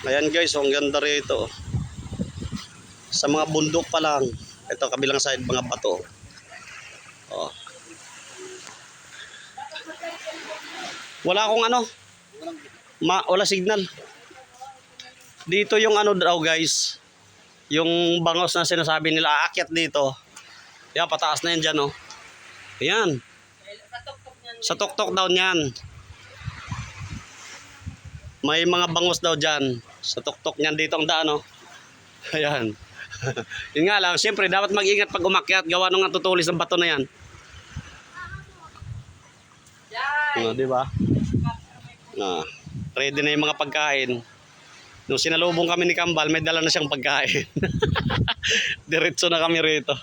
Ayan guys, ang ganda rito. Sa mga bundok pa lang. Ito kabilang side mga bato. Oh. Wala akong ano. Wala signal. Dito yung ano daw guys. Yung bangos na sinasabi nila aakyat dito. Yan, pataas na yan dyan oh. Ayan. Sa tuktok daw niyan. May mga bangos daw dyan. Sa tuktok niyan dito ang daan oh. Ayan. Yun nga lang, siyempre dapat mag-ingat pag umakyat. Gawa nung tutulis ng bato na yan. Di ba? Ready na yung mga pagkain. Nung sinalubong kami ni Kambal, may dala na siyang pagkain. Diretso na kami rito.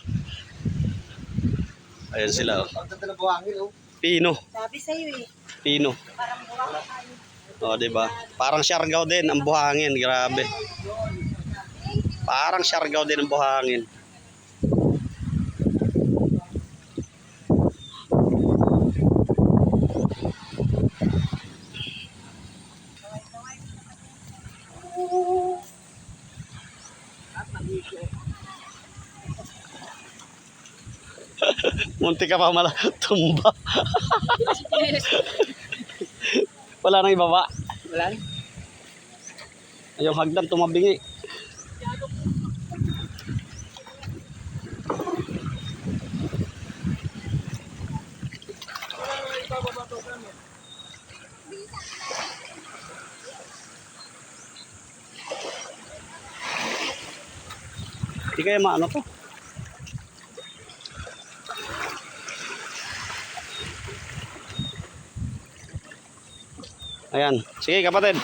Ayan sila oh. Pino. Sabi sa'yo eh. Pino. Parang buhangin. O, diba? Parang siargaw din ang buhangin. Grabe. Parang siargaw din ang buhangin. Munti ka pa tumba. Wala nang ibaba. Wala. Yung hagdan tumabingi. Hindi kaya maano to. Ayan. Sige kapatid.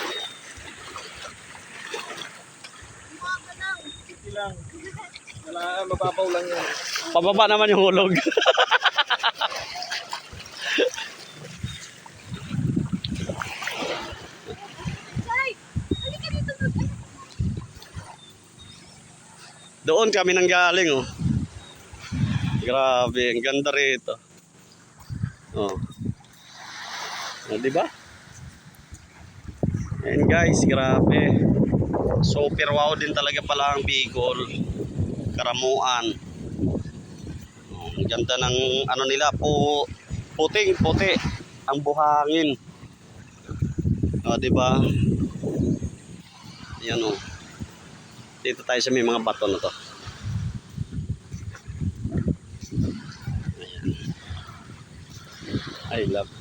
Wala, mababaw lang yan. Pababa naman yung hulog. Doon kami nang galing oh. Grabe, ang ganda rito. Oh. Oh, di ba? Ayan guys, grabe. Super wow din talaga pala ang Bicol. Karamuan. Oh, ang ganda ng ano nila, puting-puti ang buhangin. Oh, di ba? Ayan oh. Dito tayo sa may mga bato na to. Ayan. I love